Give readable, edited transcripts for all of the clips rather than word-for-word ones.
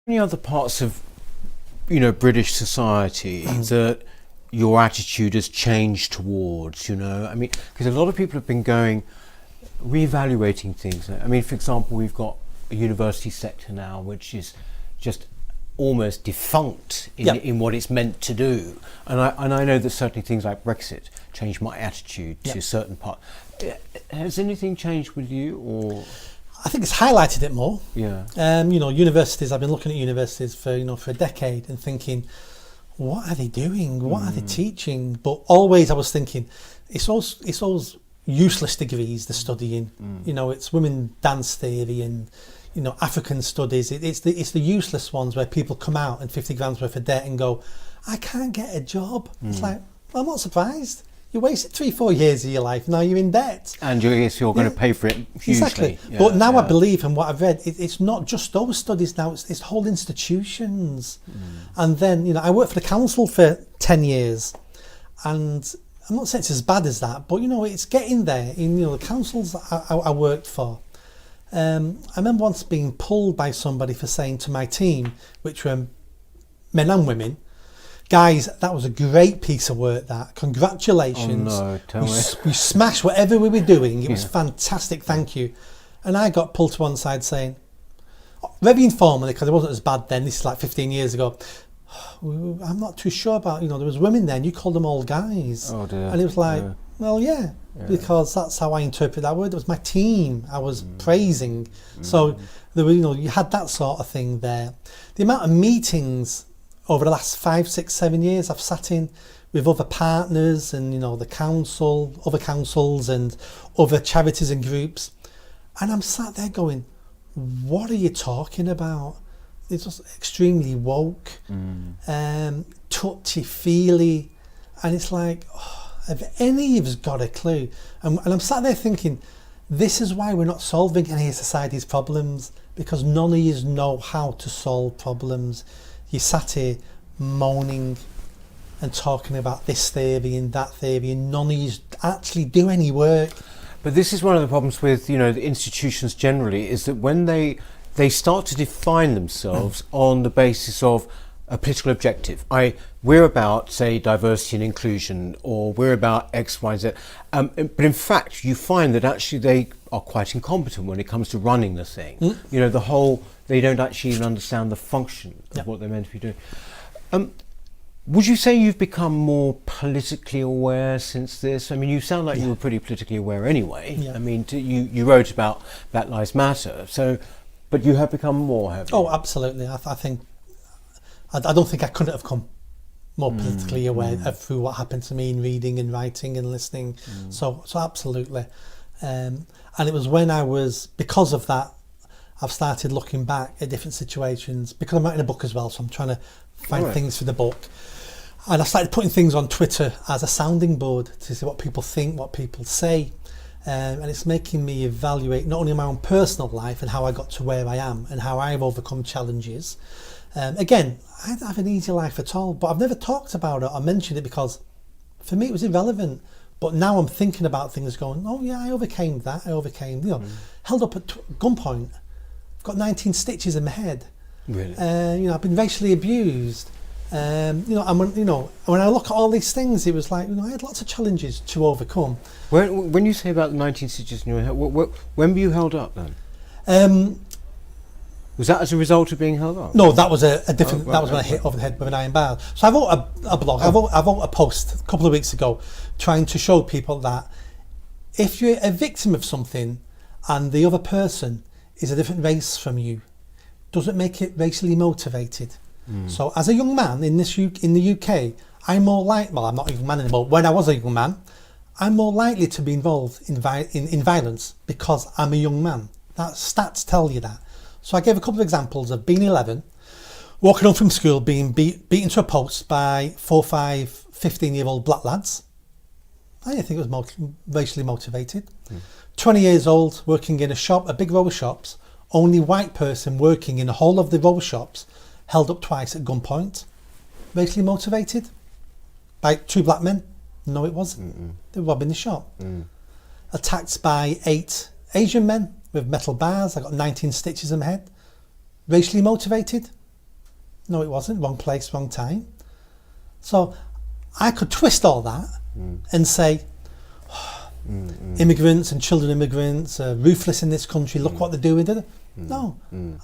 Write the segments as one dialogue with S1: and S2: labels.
S1: Any other parts of, British society that your attitude has changed towards, I mean, because a lot of people have been reevaluating things. I mean, for example, we've got a university sector now which is just almost defunct in what it's meant to do. And I know that certainly things like Brexit changed my attitude to certain parts. Has anything changed with you, or...?
S2: I think it's highlighted it more.
S1: Yeah.
S2: Universities, I've been looking at universities for a decade and thinking, what are they doing? What are they teaching? But always I was thinking, it's those useless degrees they're studying. It's women dance theory and, African studies. It's the useless ones where people come out and 50 grand's worth of debt and go, I can't get a job. It's like, well, I'm not surprised. You wasted 3-4 years of your life. Now you're in debt,
S1: and you're going to pay for it hugely.
S2: Exactly. But now I believe, and what I've read, it's not just those studies now. It's whole institutions. And then I worked for the council for 10 years, and I'm not saying it's as bad as that, but it's getting there. In the councils I worked for, I remember once being pulled by somebody for saying to my team, which were men and women, guys, that was a great piece of work, that. Congratulations.
S1: Oh no, tell me.
S2: We smashed whatever we were doing. It was fantastic, thank you. And I got pulled to one side saying, very informally, because it wasn't as bad then, this is like 15 years ago, I'm not too sure about, there was women then, you called them all guys.
S1: Oh dear.
S2: And it was like, well, because that's how I interpret that word. It was my team I was praising. So, there were, you had that sort of thing there. The amount of meetings over the last 5, 6, 7 years I've sat in with other partners and the council, other councils and other charities and groups, and I'm sat there going, what are you talking about? It's just extremely woke, touchy-feely, and it's like, have any of us got a clue? And I'm sat there thinking, this is why we're not solving any of society's problems, because none of you know how to solve problems. You sat here moaning and talking about this theory and that theory, and none of you actually do any work.
S1: But this is one of the problems with the institutions generally, is that when they start to define themselves on the basis of a political objective, we're about, say, diversity and inclusion, or we're about X, Y, Z. But in fact, you find that actually they are quite incompetent when it comes to running the thing. They don't actually even understand the function of what they're meant to be doing. Would you say you've become more politically aware since this? I mean, you sound like you were pretty politically aware anyway. I mean, you wrote about Black Lives Matter, but you have become more, have you?
S2: Oh, absolutely. I think I don't think I couldn't have come more politically aware through what happened to me in reading and writing and listening. So absolutely. And it was when because of that, I've started looking back at different situations, because I'm writing a book as well, so I'm trying to find things for the book. And I started putting things on Twitter as a sounding board to see what people think, what people say. And it's making me evaluate not only my own personal life and how I got to where I am and how I've overcome challenges. Again, I didn't have an easy life at all, but I've never talked about it or mentioned it because for me it was irrelevant. But now I'm thinking about things going, oh yeah, I overcame that. Held up at gunpoint. I've got 19 stitches in my head.
S1: Really?
S2: I've been racially abused. And when I look at all these things, it was like, I had lots of challenges to overcome.
S1: When you say about the 19 stitches in your head, when were you held up then? Was that as a result of being held up?
S2: No, that was a different. That was when I hit over the head with an iron bar. So I wrote a blog. I wrote a post a couple of weeks ago, trying to show people that if you're a victim of something, and the other person is a different race from you, doesn't make it racially motivated. So as a young man in the UK, I'm more I'm not a young man anymore. When I was a young man, I'm more likely to be involved in violence because I'm a young man. That stats tell you that. So I gave a couple of examples of being 11, walking home from school, being beaten to a post by 4, 5, 15-year-old black lads. I think it was racially motivated. 20 years old, working in a shop, a big row of shops, only white person working in the whole of the row of shops, held up twice at gunpoint. Racially motivated by 2 black men? No, it wasn't. They were robbing the shop. Attacked by 8 Asian men with metal bars. I got 19 stitches in my head. Racially motivated? No, it wasn't. Wrong place, wrong time. So I could twist all that and say, immigrants and children immigrants are ruthless in this country, look what they're doing. No.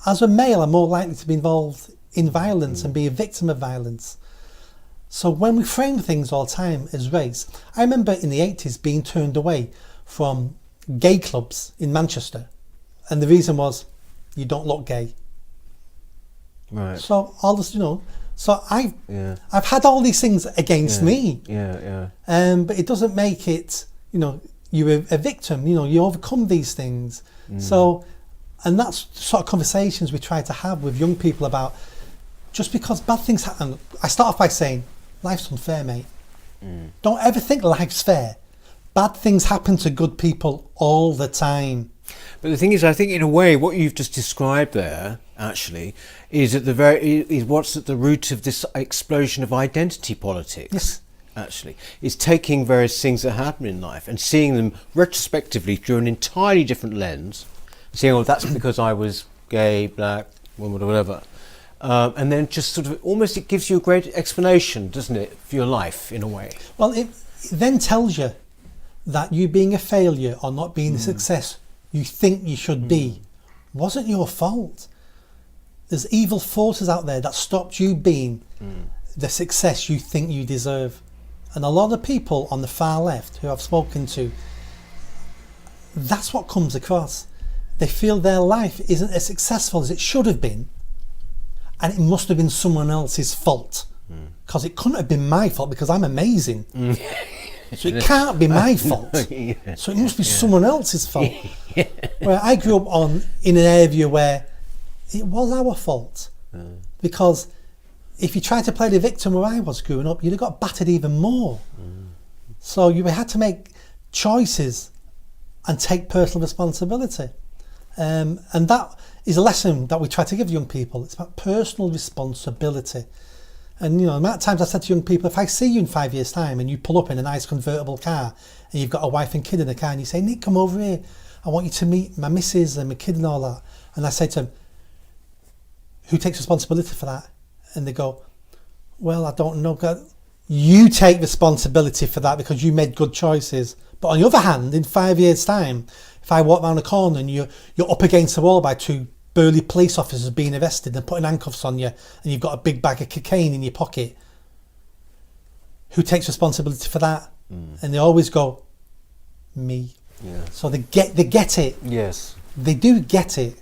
S2: As a male, I'm more likely to be involved in violence and be a victim of violence. So when we frame things all the time as race, I remember in the 80s being turned away from gay clubs in Manchester, and the reason was, you don't look gay.
S1: Right.
S2: So all this, so I've had all these things against me. But it doesn't make it, you're a victim. You overcome these things. So, and that's the sort of conversations we try to have with young people about. Just because bad things happen, I start off by saying, life's unfair, mate. Don't ever think life's fair. Bad things happen to good people all the time.
S1: But the thing is, I think in a way, what you've just described there, actually, is what's at the root of this explosion of identity politics.
S2: Yes.
S1: Actually, is taking various things that happen in life and seeing them retrospectively through an entirely different lens, saying, "Oh, that's because I was gay, black, woman, or whatever." And then just sort of almost it gives you a great explanation, doesn't it, for your life in a way?
S2: Well, it then tells you that you being a failure or not being the success you think you should be wasn't your fault. There's evil forces out there that stopped you being the success you think you deserve. And a lot of people on the far left who I've spoken to, that's what comes across. They feel their life isn't as successful as it should have been, and it must have been someone else's fault, because it couldn't have been my fault because I'm amazing. So it can't be my fault. So it must be someone else's fault. Where I grew up in an area where it was our fault, because if you tried to play the victim where I was growing up, you'd have got battered even more. So you had to make choices and take personal responsibility. And that is a lesson that we try to give young people. It's about personal responsibility. And the amount of times I said to young people, if I see you in 5 years' time and you pull up in a nice convertible car and you've got a wife and kid in the car and you say, "Nick, come over here, I want you to meet my missus and my kid and all that." And I say to them, "Who takes responsibility for that?" And they go, "Well, I don't know." God, you take responsibility for that because you made good choices. But on the other hand, in 5 years' time, if I walk round the corner and you're up against the wall by two burly police officers being arrested and putting handcuffs on you, and you've got a big bag of cocaine in your pocket, who takes responsibility for that? And they always go, "Me." So they get it.
S1: Yes.
S2: They do get it.